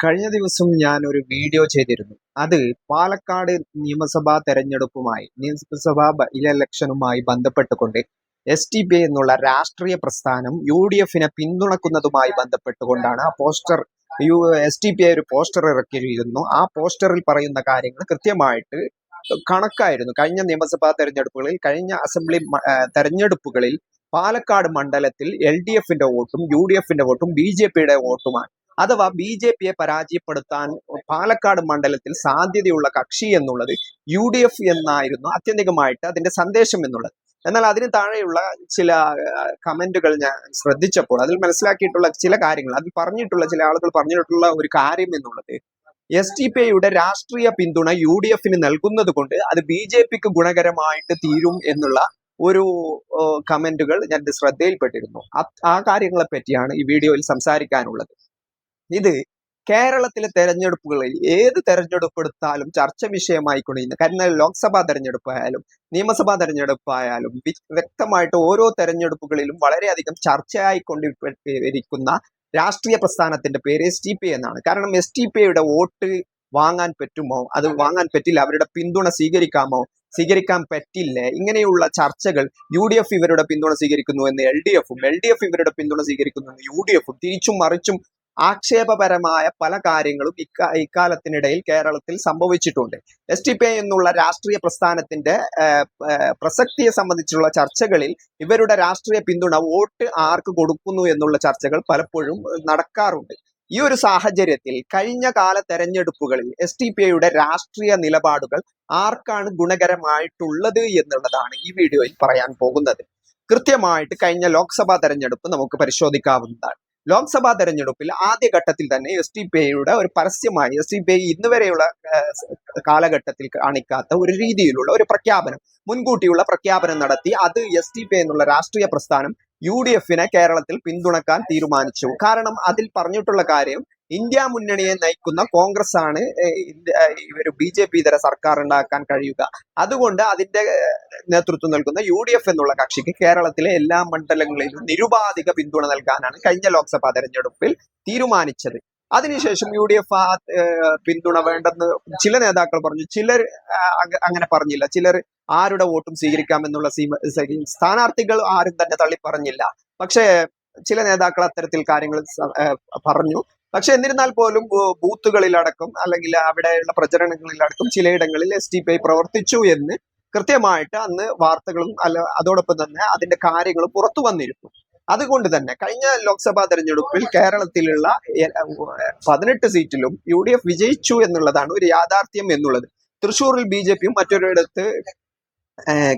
കഴിഞ്ഞ ദിവസം ഞാൻ ഒരു വീഡിയോ ചെയ്തിരുന്നു. അത് പാലക്കാട് നിയമസഭാ നിയമസഭാ ഇലക്ഷനുമായി ബന്ധപ്പെട്ടുകൊണ്ട് SDPI എന്നുള്ള രാഷ്ട്രീയ പ്രസ്ഥാനം UDFനെ പിന്തുണക്കുന്നതുമായി ബന്ധപ്പെട്ടുകൊണ്ടാണ് ആ പോസ്റ്റർ. SDPI ഒരു പോസ്റ്റർ ഇറക്കിയിരുന്നു. ആ പോസ്റ്ററിൽ പറയുന്ന കാര്യങ്ങൾ കൃത്യമായിട്ട് കണക്കായിരുന്നു. കഴിഞ്ഞ നിയമസഭാ തെരഞ്ഞെടുപ്പുകളിൽ, കഴിഞ്ഞ അസംബ്ലി തെരഞ്ഞെടുപ്പുകളിൽ പാലക്കാട് മണ്ഡലത്തിൽ LDFന്റെ വോട്ടും UDFന്റെ വോട്ടും BJPയുടെ വോട്ടുമാണ്. അഥവാ BJPയെ പരാജയപ്പെടുത്താൻ പാലക്കാട് മണ്ഡലത്തിൽ സാധ്യതയുള്ള കക്ഷി എന്നുള്ളത് UDF എന്നായിരുന്നു ആത്യന്തികമായിട്ട് അതിന്റെ സന്ദേശം എന്നുള്ളത്. എന്നാൽ അതിന് താഴെയുള്ള ചില കമന്റുകൾ ഞാൻ ശ്രദ്ധിച്ചപ്പോൾ അതിൽ മനസ്സിലാക്കിയിട്ടുള്ള ചില കാര്യങ്ങൾ, അതിൽ പറഞ്ഞിട്ടുള്ള ചില ആളുകൾ പറഞ്ഞിട്ടുള്ള ഒരു കാര്യം എന്നുള്ളത്, SDPIയുടെ രാഷ്ട്രീയ പിന്തുണ UDFന് നൽകുന്നത് കൊണ്ട് അത് BJPക്ക് ഗുണകരമായിട്ട് തീരും എന്നുള്ള ഒരു കമന്റുകൾ ഞാൻ ശ്രദ്ധയിൽപ്പെട്ടിരുന്നു. ആ കാര്യങ്ങളെ പറ്റിയാണ് ഈ വീഡിയോയിൽ സംസാരിക്കാനുള്ളത്. ഇത് കേരളത്തിലെ തെരഞ്ഞെടുപ്പുകളിൽ ഏത് തെരഞ്ഞെടുപ്പ് എടുത്താലും ചർച്ച വിഷയമായിക്കൊണ്ടിരുന്ന, കാരണം ലോക്സഭാ തെരഞ്ഞെടുപ്പായാലും നിയമസഭാ തെരഞ്ഞെടുപ്പായാലും വ്യക്തമായിട്ട് ഓരോ തെരഞ്ഞെടുപ്പുകളിലും വളരെയധികം ചർച്ചയായിക്കൊണ്ടിരിക്കുന്ന രാഷ്ട്രീയ പ്രസ്ഥാനത്തിന്റെ പേര് SDPI എന്നാണ്. കാരണം SDPIയുടെ വോട്ട് വാങ്ങാൻ പറ്റുമോ, അത് വാങ്ങാൻ പറ്റില്ല, അവരുടെ പിന്തുണ സ്വീകരിക്കാമോ, സ്വീകരിക്കാൻ പറ്റില്ലേ, ഇങ്ങനെയുള്ള ചർച്ചകൾ. UDF ഇവരുടെ പിന്തുണ സ്വീകരിക്കുന്നു എന്ന് LDFും, LDF ഇവരുടെ പിന്തുണ സ്വീകരിക്കുന്നു എന്ന് UDFും, തിരിച്ചും മറിച്ചും ആക്ഷേപപരമായ പല കാര്യങ്ങളും ഇക്കാലത്തിനിടയിൽ കേരളത്തിൽ സംഭവിച്ചിട്ടുണ്ട്. SDPI എന്നുള്ള രാഷ്ട്രീയ പ്രസ്ഥാനത്തിന്റെ പ്രസക്തിയെ സംബന്ധിച്ചുള്ള ചർച്ചകളിൽ ഇവരുടെ രാഷ്ട്രീയ പിന്തുണ വോട്ട് ആർക്ക് കൊടുക്കുന്നു എന്നുള്ള ചർച്ചകൾ പലപ്പോഴും നടക്കാറുണ്ട്. ഈ ഒരു സാഹചര്യത്തിൽ കഴിഞ്ഞ കാല തെരഞ്ഞെടുപ്പുകളിൽ SDPIയുടെ രാഷ്ട്രീയ നിലപാടുകൾ ആർക്കാണ് ഗുണകരമായിട്ടുള്ളത് എന്നുള്ളതാണ് ഈ വീഡിയോയിൽ പറയാൻ പോകുന്നത്. കൃത്യമായിട്ട് കഴിഞ്ഞ ലോക്സഭാ തെരഞ്ഞെടുപ്പ് നമുക്ക് പരിശോധിക്കാവുന്നതാണ്. ലോക്സഭാ തെരഞ്ഞെടുപ്പിൽ ആദ്യഘട്ടത്തിൽ തന്നെ SDPIയുടെ ഒരു പരസ്യമായി SDPI ഇന്നുവരെയുള്ള കാലഘട്ടത്തിൽ കാണിക്കാത്ത ഒരു രീതിയിലുള്ള ഒരു പ്രഖ്യാപനം, മുൻകൂട്ടിയുള്ള പ്രഖ്യാപനം നടത്തി. അത് SDPI എന്നുള്ള രാഷ്ട്രീയ പ്രസ്ഥാനം UDFനെ കേരളത്തിൽ പിന്തുണക്കാൻ തീരുമാനിച്ചു. കാരണം അതിൽ പറഞ്ഞിട്ടുള്ള കാര്യം, ഇന്ത്യ മുന്നണിയെ നയിക്കുന്ന കോൺഗ്രസ് ആണ് ഒരു BJP ഇതര സർക്കാർ ഉണ്ടാക്കാൻ കഴിയുക. അതുകൊണ്ട് അതിന്റെ നേതൃത്വം നൽകുന്ന UDF എന്നുള്ള കക്ഷിക്ക് കേരളത്തിലെ എല്ലാ മണ്ഡലങ്ങളിലും നിരുപാധിക പിന്തുണ നൽകാനാണ് കഴിഞ്ഞ ലോക്സഭാ തെരഞ്ഞെടുപ്പിൽ തീരുമാനിച്ചത്. അതിനുശേഷം UDF ആ പിന്തുണ വേണ്ടെന്ന് ചില നേതാക്കൾ പറഞ്ഞു, ചിലർ അങ്ങനെ പറഞ്ഞില്ല. ചിലർ ആരുടെ വോട്ടും സ്വീകരിക്കാമെന്നുള്ള സ്ഥാനാർത്ഥികൾ ആരും തന്നെ തള്ളി പറഞ്ഞില്ല. പക്ഷേ ചില നേതാക്കൾ അത്തരത്തിൽ കാര്യങ്ങൾ പറഞ്ഞു. പക്ഷെ എന്നിരുന്നാൽ പോലും ബൂത്തുകളിലടക്കം അല്ലെങ്കിൽ അവിടെയുള്ള പ്രചരണങ്ങളിലടക്കം ചിലയിടങ്ങളിൽ SDPI പ്രവർത്തിച്ചു എന്ന് കൃത്യമായിട്ട് അന്ന് വാർത്തകളും അതോടൊപ്പം തന്നെ അതിന്റെ കാര്യങ്ങളും പുറത്തു വന്നിരുന്നു. അതുകൊണ്ട് തന്നെ കഴിഞ്ഞ ലോക്സഭാ തെരഞ്ഞെടുപ്പിൽ കേരളത്തിലുള്ള 18 സീറ്റിലും UDF വിജയിച്ചു എന്നുള്ളതാണ് ഒരു യാഥാർത്ഥ്യം എന്നുള്ളത്. തൃശ്ശൂരിൽ BJPയും മറ്റൊരിടത്ത്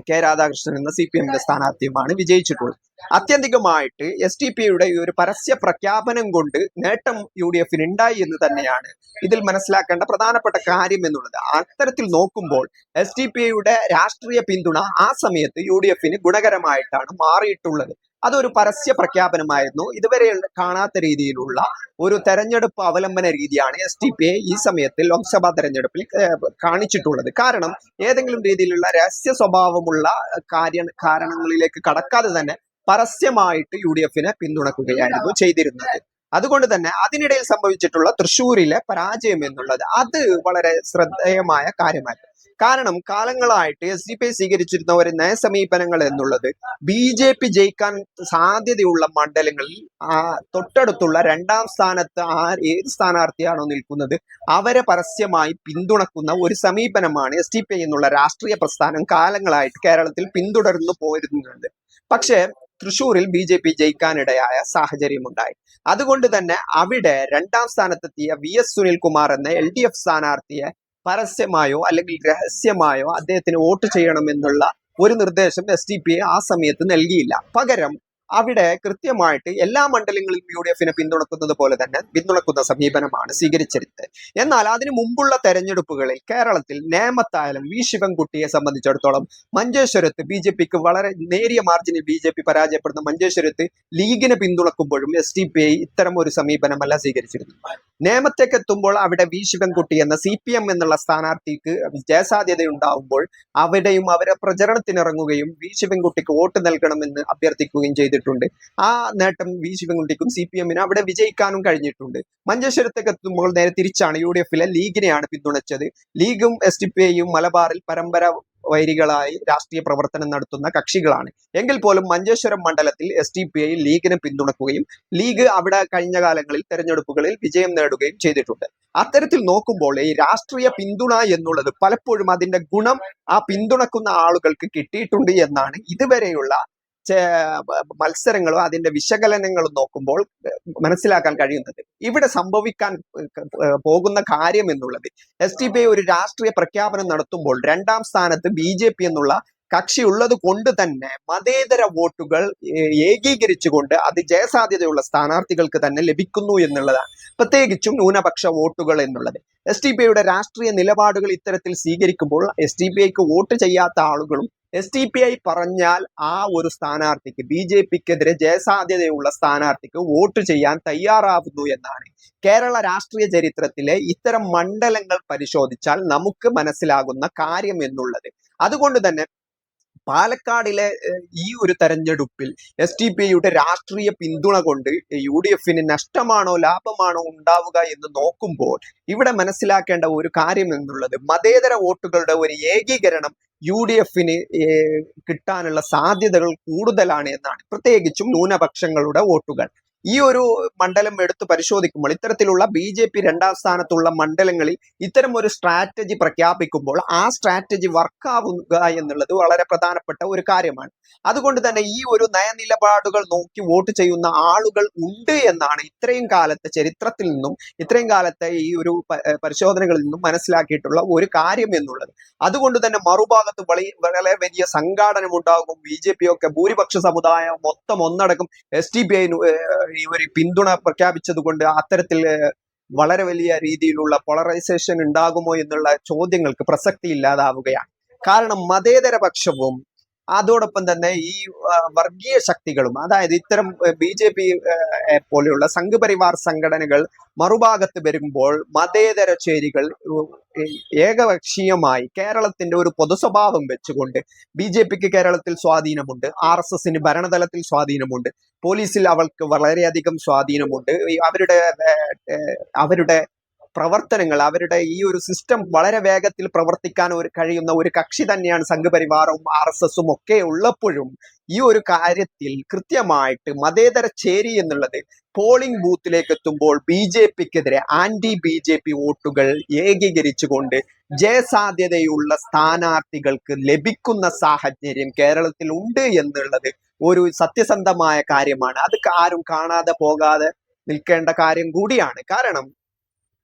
K രാധാകൃഷ്ണൻ എന്ന CPMന്റെ സ്ഥാനാർത്ഥിയുമാണ് വിജയിച്ചിട്ടുള്ളത്. ആത്യന്തികമായിട്ട് SDPIയുടെ ഈ ഒരു പരസ്യ പ്രഖ്യാപനം കൊണ്ട് നേട്ടം UDFന് ഉണ്ടായി എന്ന് തന്നെയാണ് ഇതിൽ മനസ്സിലാക്കേണ്ട പ്രധാനപ്പെട്ട കാര്യം എന്നുള്ളത്. അത്തരത്തിൽ നോക്കുമ്പോൾ SDPIയുടെ രാഷ്ട്രീയ പിന്തുണ ആ സമയത്ത് UDFന് ഗുണകരമായിട്ടാണ് മാറിയിട്ടുള്ളത്. അതൊരു പരസ്യ പ്രഖ്യാപനമായിരുന്നു. ഇതുവരെ കാണാത്ത രീതിയിലുള്ള ഒരു തെരഞ്ഞെടുപ്പ് അവലംബന രീതിയാണ് SDPI ഈ സമയത്ത് ലോക്സഭാ തെരഞ്ഞെടുപ്പിൽ കാണിച്ചിട്ടുള്ളത്. കാരണം ഏതെങ്കിലും രീതിയിലുള്ള രഹസ്യ സ്വഭാവമുള്ള കാരണങ്ങളിലേക്ക് കടക്കാതെ തന്നെ പരസ്യമായിട്ട് UDFനെ പിന്തുണക്കുകയായിരുന്നു ചെയ്തിരുന്നത്. അതുകൊണ്ട് തന്നെ അതിനിടയിൽ സംഭവിച്ചിട്ടുള്ള തൃശ്ശൂരിലെ പരാജയം എന്നുള്ളത് അത് വളരെ ശ്രദ്ധേയമായ കാര്യമായിരുന്നു. കാരണം കാലങ്ങളായിട്ട് SDPI സ്വീകരിച്ചിരുന്ന ഒരു നയസമീപനങ്ങൾ എന്നുള്ളത് BJP ജയിക്കാൻ സാധ്യതയുള്ള മണ്ഡലങ്ങളിൽ തൊട്ടടുത്തുള്ള രണ്ടാം സ്ഥാനത്ത് ഏത് സ്ഥാനാർത്ഥിയാണോ നിൽക്കുന്നത് അവരെ പരസ്യമായി പിന്തുണക്കുന്ന ഒരു സമീപനമാണ് SDPI എന്നുള്ള രാഷ്ട്രീയ പ്രസ്ഥാനം കാലങ്ങളായിട്ട് കേരളത്തിൽ പിന്തുടർന്നു പോയിരുന്നത്. പക്ഷേ തൃശ്ശൂരിൽ BJP ജയിക്കാനിടയായ സാഹചര്യമുണ്ടായി. അതുകൊണ്ട് തന്നെ അവിടെ രണ്ടാം സ്ഥാനത്തെത്തിയ VS സുനിൽകുമാർ എന്ന LDF സ്ഥാനാർത്ഥിയെ പരസ്യമായോ അല്ലെങ്കിൽ രഹസ്യമായോ അദ്ദേഹത്തിന് വോട്ട് ചെയ്യണമെന്നുള്ള ഒരു നിർദ്ദേശം SDPI ആ സമയത്ത് നൽകിയില്ല. പകരം അവിടെ കൃത്യമായിട്ട് എല്ലാ മണ്ഡലങ്ങളിലും UDFനെ പിന്തുണക്കുന്നത് പോലെ തന്നെ പിന്തുണക്കുന്ന സമീപനമാണ് സ്വീകരിച്ചിരുന്നത്. എന്നാൽ അതിനു മുമ്പുള്ള തെരഞ്ഞെടുപ്പുകളിൽ കേരളത്തിൽ നേമത്തായാലും V ശിവൻകുട്ടിയെ സംബന്ധിച്ചിടത്തോളം മഞ്ചേശ്വരത്ത് BJPക്ക് വളരെ നേരിയ മാർജിനിൽ BJP പരാജയപ്പെടുന്ന മഞ്ചേശ്വരത്ത് ലീഗിനെ പിന്തുണക്കുമ്പോഴും SDPI ഇത്തരം ഒരു സമീപനമല്ല സ്വീകരിച്ചിരുന്നത്. നേമത്തേക്ക് എത്തുമ്പോൾ അവിടെ V ശിവൻകുട്ടി എന്ന CPM എന്നുള്ള സ്ഥാനാർത്ഥിക്ക് ജയസാധ്യത ഉണ്ടാവുമ്പോൾ അവിടെയും അവരെ പ്രചരണത്തിനിറങ്ങുകയും V ശിവൻകുട്ടിക്ക് വോട്ട് നൽകണമെന്ന് അഭ്യർത്ഥിക്കുകയും ചെയ്തിട്ടുണ്ട്. ചെയ്തിട്ടുണ്ട്. ആ നേട്ടം വി ശിവൻകുട്ടിക്കും CPM അവിടെ വിജയിക്കാനും കഴിഞ്ഞിട്ടുണ്ട്. മഞ്ചേശ്വരത്തേക്ക് എത്തുമ്പോൾ നേരെ തിരിച്ചാണ്. UDF ലീഗിനെയാണ് പിന്തുണച്ചത്. ലീഗും SDPIയും മലബാറിൽ പരമ്പര വൈരികളായി രാഷ്ട്രീയ പ്രവർത്തനം നടത്തുന്ന കക്ഷികളാണ്. എങ്കിൽ പോലും മഞ്ചേശ്വരം മണ്ഡലത്തിൽ SDPI ലീഗിനെ പിന്തുണക്കുകയും ലീഗ് അവിടെ കഴിഞ്ഞ കാലങ്ങളിൽ തെരഞ്ഞെടുപ്പുകളിൽ വിജയം നേടുകയും ചെയ്തിട്ടുണ്ട്. അത്തരത്തിൽ നോക്കുമ്പോൾ ഈ രാഷ്ട്രീയ പിന്തുണ എന്നുള്ളത് പലപ്പോഴും അതിന്റെ ഗുണം ആ പിന്തുണക്കുന്ന ആളുകൾക്ക് കിട്ടിയിട്ടുണ്ട് എന്നാണ് ഇതുവരെയുള്ള മത്സരങ്ങളും അതിന്റെ വിശകലനങ്ങളും നോക്കുമ്പോൾ മനസ്സിലാക്കാൻ കഴിയുന്നത്. ഇവിടെ സംഭവിക്കാൻ പോകുന്ന കാര്യം എന്നുള്ളത് SDPI ഒരു രാഷ്ട്രീയ പ്രഖ്യാപനം നടത്തുമ്പോൾ രണ്ടാം സ്ഥാനത്ത് BJP എന്നുള്ള കക്ഷി ഉള്ളത് കൊണ്ട് തന്നെ മതേതര വോട്ടുകൾ ഏകീകരിച്ചുകൊണ്ട് അത് ജയസാധ്യതയുള്ള സ്ഥാനാർത്ഥികൾക്ക് തന്നെ ലഭിക്കുന്നു എന്നുള്ളതാണ്. പ്രത്യേകിച്ചും ന്യൂനപക്ഷ വോട്ടുകൾ എന്നുള്ളത്. SDPIയുടെ രാഷ്ട്രീയ നിലപാടുകൾ ഇത്തരത്തിൽ സ്വീകരിക്കുമ്പോൾ SDPIക്ക് വോട്ട് ചെയ്യാത്ത ആളുകളും SDPI പറഞ്ഞാൽ ആ ഒരു സ്ഥാനാർത്ഥിക്ക് BJPക്കെതിരെ ജയസാധ്യതയുള്ള സ്ഥാനാർത്ഥിക്ക് വോട്ട് ചെയ്യാൻ തയ്യാറാവുന്നു എന്നാണ് കേരള രാഷ്ട്രീയ ചരിത്രത്തിലെ ഇത്തരം മണ്ഡലങ്ങൾ പരിശോധിച്ചാൽ നമുക്ക് മനസ്സിലാകുന്ന കാര്യം എന്നുള്ളത്. അതുകൊണ്ട് തന്നെ പാലക്കാടിലെ ഈ ഒരു തെരഞ്ഞെടുപ്പിൽ SDPIയുടെ രാഷ്ട്രീയ പിന്തുണ കൊണ്ട് UDFന് നഷ്ടമാണോ ലാഭമാണോ ഉണ്ടാവുക എന്ന് നോക്കുമ്പോൾ ഇവിടെ മനസ്സിലാക്കേണ്ട ഒരു കാര്യം എന്നുള്ളത് മതേതര വോട്ടുകളുടെ ഒരു ഏകീകരണം UDFന് കിട്ടാനുള്ള സാധ്യതകൾ കൂടുതലാണ് എന്നാണ്. പ്രത്യേകിച്ചും ന്യൂനപക്ഷങ്ങളുടെ വോട്ടുകൾ. ഈ ഒരു മണ്ഡലം എടുത്ത് പരിശോധിക്കുമ്പോൾ ഇത്തരത്തിലുള്ള BJP രണ്ടാം സ്ഥാനത്തുള്ള മണ്ഡലങ്ങളിൽ ഇത്തരം ഒരു സ്ട്രാറ്റജി പ്രഖ്യാപിക്കുമ്പോൾ ആ സ്ട്രാറ്റജി വർക്കാവുക എന്നുള്ളത് വളരെ പ്രധാനപ്പെട്ട ഒരു കാര്യമാണ്. അതുകൊണ്ട് തന്നെ ഈ ഒരു നയനിലപാടുകൾ നോക്കി വോട്ട് ചെയ്യുന്ന ആളുകൾ ഉണ്ട് എന്നാണ് ഇത്രയും കാലത്തെ ചരിത്രത്തിൽ നിന്നും ഇത്രയും കാലത്തെ ഈ ഒരു പരിശോധനകളിൽ നിന്നും മനസ്സിലാക്കിയിട്ടുള്ള ഒരു കാര്യം എന്നുള്ളത്. അതുകൊണ്ട് തന്നെ മറുഭാഗത്ത് വളരെ വലിയ സംഘാടനം ഉണ്ടാകും. BJP ഒക്കെ ഭൂരിപക്ഷ സമുദായം മൊത്തം ഒന്നടക്കം SDPI ഈ ഒരു പിന്തുണ പ്രഖ്യാപിച്ചത് കൊണ്ട് അത്തരത്തിൽ വളരെ വലിയ രീതിയിലുള്ള പോളറൈസേഷൻ ഉണ്ടാകുമോ എന്നുള്ള ചോദ്യങ്ങൾക്ക് പ്രസക്തി ഇല്ലാതാവുകയാണ്. കാരണം മതേതര പക്ഷവും അതോടൊപ്പം തന്നെ ഈ വർഗീയ ശക്തികളും, അതായത് ഇത്തരം BJP പോലെയുള്ള സംഘപരിവാർ സംഘടനകൾ മറുഭാഗത്ത് വരുമ്പോൾ മതേതര ചേരികൾ ഏകപക്ഷീയമായി കേരളത്തിന്റെ ഒരു പൊതു സ്വഭാവം വെച്ചുകൊണ്ട് BJPക്ക് കേരളത്തിൽ സ്വാധീനമുണ്ട്, RSSന് ഭരണതലത്തിൽ സ്വാധീനമുണ്ട്, പോലീസിൽ അവൾക്ക് വളരെയധികം സ്വാധീനമുണ്ട്, അവരുടെ പ്രവർത്തനങ്ങൾ, അവരുടെ ഈ ഒരു സിസ്റ്റം വളരെ വേഗത്തിൽ പ്രവർത്തിക്കാൻ കഴിയുന്ന ഒരു കക്ഷി തന്നെയാണ് സംഘപരിവാറും RSSും ഒക്കെ ഉള്ളപ്പോഴും ഈ ഒരു കാര്യത്തിൽ കൃത്യമായിട്ട് മതേതര ചേരി എന്നുള്ളത് പോളിംഗ് ബൂത്തിലേക്ക് എത്തുമ്പോൾ BJPക്കെതിരെ ആന്റി BJP വോട്ടുകൾ ഏകീകരിച്ചുകൊണ്ട് ജയസാധ്യതയുള്ള സ്ഥാനാർത്ഥികൾക്ക് ലഭിക്കുന്ന സാഹചര്യം കേരളത്തിൽ ഉണ്ട് എന്നുള്ളത് ഒരു സത്യസന്ധമായ കാര്യമാണ്. അത് ആരും കാണാതെ പോകാതെ നിൽക്കേണ്ട കാര്യം കൂടിയാണ്. കാരണം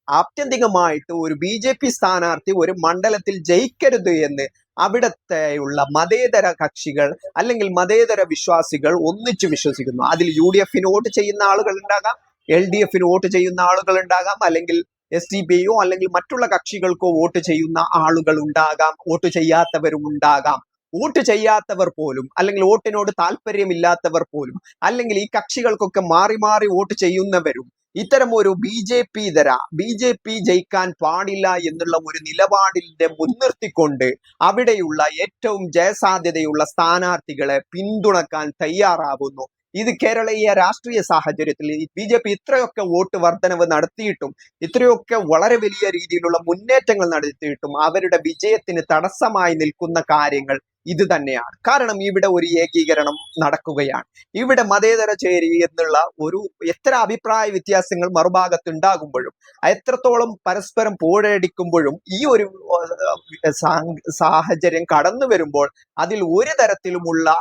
ആത്യന്തികമായിട്ട് ഒരു BJP സ്ഥാനാർത്ഥി ഒരു മണ്ഡലത്തിൽ ജയിക്കരുത് എന്ന് അവിടത്തെയുള്ള മതേതര കക്ഷികൾ അല്ലെങ്കിൽ മതേതര വിശ്വാസികൾ ഒന്നിച്ചു വിശ്വസിക്കുന്നു. അതിൽ UDFന് വോട്ട് ചെയ്യുന്ന ആളുകൾ ഉണ്ടാകാം, LDFന് വോട്ട് ചെയ്യുന്ന ആളുകൾ ഉണ്ടാകാം, അല്ലെങ്കിൽ SDPIയോ അല്ലെങ്കിൽ മറ്റുള്ള കക്ഷികൾക്കോ വോട്ട് ചെയ്യുന്ന ആളുകൾ ഉണ്ടാകാം, വോട്ട് ചെയ്യാത്തവരും ഉണ്ടാകാം. വോട്ട് ചെയ്യാത്തവർ പോലും അല്ലെങ്കിൽ വോട്ടിനോട് താല്പര്യമില്ലാത്തവർ പോലും അല്ലെങ്കിൽ ഈ കക്ഷികൾക്കൊക്കെ മാറി മാറി വോട്ട് ചെയ്യുന്നവരും ഇത്തരം ഒരു BJP ജയിക്കാൻ പാടില്ല എന്നുള്ള ഒരു നിലപാടിന്റെ മുൻനിർത്തിക്കൊണ്ട് അവിടെയുള്ള ഏറ്റവും ജയസാധ്യതയുള്ള സ്ഥാനാർത്ഥികളെ പിന്തുണക്കാൻ തയ്യാറാവുന്നു. ഇത് കേരളീയ രാഷ്ട്രീയ സാഹചര്യത്തിൽ BJP ഇത്രയൊക്കെ വോട്ട് വർധനവ് നടത്തിയിട്ടും ഇത്രയൊക്കെ വളരെ വലിയ രീതിയിലുള്ള മുന്നേറ്റങ്ങൾ നടത്തിയിട്ടും അവരുടെ വിജയത്തിന് തടസ്സമായി നിൽക്കുന്ന കാര്യങ്ങൾ ഇത് തന്നെയാണ്. കാരണം ഇവിടെ ഒരു ഏകീകരണം നടക്കുകയാണ്. ഇവിടെ മതേതര ചേരി എന്നുള്ള ഒരു എത്ര അഭിപ്രായ വ്യത്യാസങ്ങൾ മറുഭാഗത്ത് ഉണ്ടാകുമ്പോഴും എത്രത്തോളം പരസ്പരം പോരടിക്കുമ്പോഴും ഈ ഒരു സാഹചര്യം കടന്നു വരുമ്പോൾ അതിൽ ഒരു തരത്തിലുമുള്ള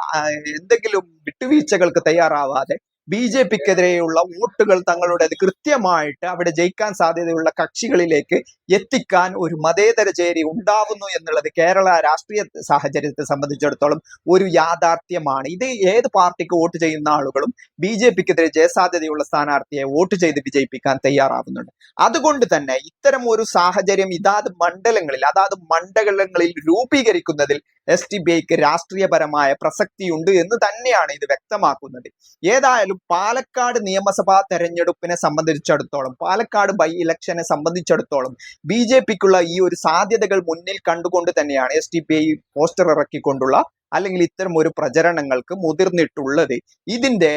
എന്തെങ്കിലും വിട്ടുവീഴ്ചകൾക്ക് തയ്യാറാവാതെ BJPക്കെതിരെയുള്ള വോട്ടുകൾ തങ്ങളുടെ കൃത്യമായിട്ട് അവിടെ ജയിക്കാൻ സാധ്യതയുള്ള കക്ഷികളിലേക്ക് എത്തിക്കാൻ ഒരു മതേതര ചേരി ഉണ്ടാവുന്നു എന്നുള്ളത് കേരള രാഷ്ട്രീയ സാഹചര്യത്തെ സംബന്ധിച്ചിടത്തോളം ഒരു യാഥാർത്ഥ്യമാണ്. ഇത് ഏത് പാർട്ടിക്ക് വോട്ട് ചെയ്യുന്ന ആളുകളും BJPക്കെതിരെ ജയസാധ്യതയുള്ള സ്ഥാനാർത്ഥിയെ വോട്ട് ചെയ്ത് വിജയിപ്പിക്കാൻ തയ്യാറാവുന്നുണ്ട്. അതുകൊണ്ട് തന്നെ ഇത്തരം ഒരു സാഹചര്യം അതാത് മണ്ഡലങ്ങളിൽ രൂപീകരിക്കുന്നതിൽ SDPIക്ക് രാഷ്ട്രീയപരമായ പ്രസക്തിയുണ്ട് എന്ന് തന്നെയാണ് ഇത് വ്യക്തമാക്കുന്നത്. ഏതായാലും പാലക്കാട് നിയമസഭാ തെരഞ്ഞെടുപ്പിനെ സംബന്ധിച്ചിടത്തോളം, പാലക്കാട് ബൈ ഇലക്ഷനെ സംബന്ധിച്ചിടത്തോളം BJPക്കുള്ള ഈ ഒരു സാധ്യതകൾ മുന്നിൽ കണ്ടുകൊണ്ട് തന്നെയാണ് SDPI പോസ്റ്റർ ഇറക്കിക്കൊണ്ടുള്ള അല്ലെങ്കിൽ ഇത്തരം ഒരു പ്രചരണങ്ങൾക്ക് മുതിർന്നിട്ടുള്ളത്. ഇതിന്റെ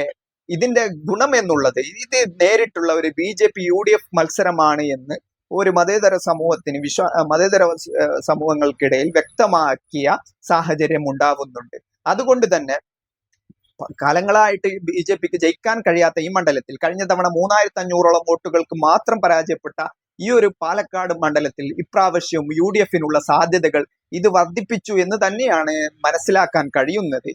ഇതിന്റെ ഗുണം എന്നുള്ളത് ഇത് നേരിട്ടുള്ള ഒരു BJP UDF മത്സരമാണ് എന്ന് ഒരു മതേതര സമൂഹത്തിന് മതേതര സമൂഹങ്ങൾക്കിടയിൽ വ്യക്തമാക്കിയ സാഹചര്യം ഉണ്ടാവുന്നുണ്ട്. അതുകൊണ്ട് തന്നെ കാലങ്ങളായിട്ട് BJPക്ക് ജയിക്കാൻ കഴിയാത്ത ഈ മണ്ഡലത്തിൽ കഴിഞ്ഞ തവണ 3500ഓളം വോട്ടുകൾക്ക് മാത്രം പരാജയപ്പെട്ട ഈ ഒരു പാലക്കാട് മണ്ഡലത്തിൽ ഇപ്രാവശ്യവും UDFനുള്ള സാധ്യതകൾ ഇത് വർദ്ധിപ്പിച്ചു എന്ന് തന്നെയാണ് മനസ്സിലാക്കാൻ കഴിയുന്നത്.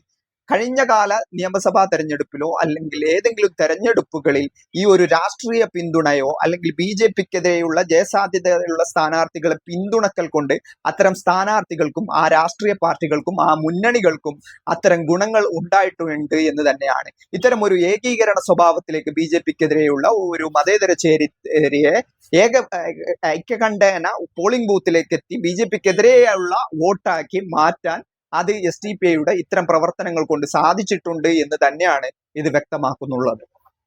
കഴിഞ്ഞ കാല നിയമസഭാ തെരഞ്ഞെടുപ്പിലോ അല്ലെങ്കിൽ ഏതെങ്കിലും തെരഞ്ഞെടുപ്പുകളിൽ ഈ ഒരു രാഷ്ട്രീയ പിന്തുണയോ അല്ലെങ്കിൽ BJPക്കെതിരെയുള്ള ജയസാധ്യതയുള്ള സ്ഥാനാർത്ഥികളെ പിന്തുണക്കൽ കൊണ്ട് അത്തരം സ്ഥാനാർത്ഥികൾക്കും ആ രാഷ്ട്രീയ പാർട്ടികൾക്കും ആ മുന്നണികൾക്കും അത്തരം ഗുണങ്ങൾ ഉണ്ടായിട്ടുണ്ട് എന്ന് തന്നെയാണ്. ഇത്തരം ഒരു ഏകീകരണ സ്വഭാവത്തിലേക്ക് BJPക്കെതിരെയുള്ള ഒരു മതേതര ചേരിയെ ഐക്യകണ്ഠേന പോളിംഗ് ബൂത്തിലേക്ക് എത്തി BJPക്കെതിരെയുള്ള വോട്ടാക്കി മാറ്റാൻ അത് SDPIയുടെ ഇത്തരം പ്രവർത്തനങ്ങൾ കൊണ്ട് സാധിച്ചിട്ടുണ്ട് എന്ന് തന്നെയാണ് ഇത് വ്യക്തമാക്കുന്നുള്ളത്.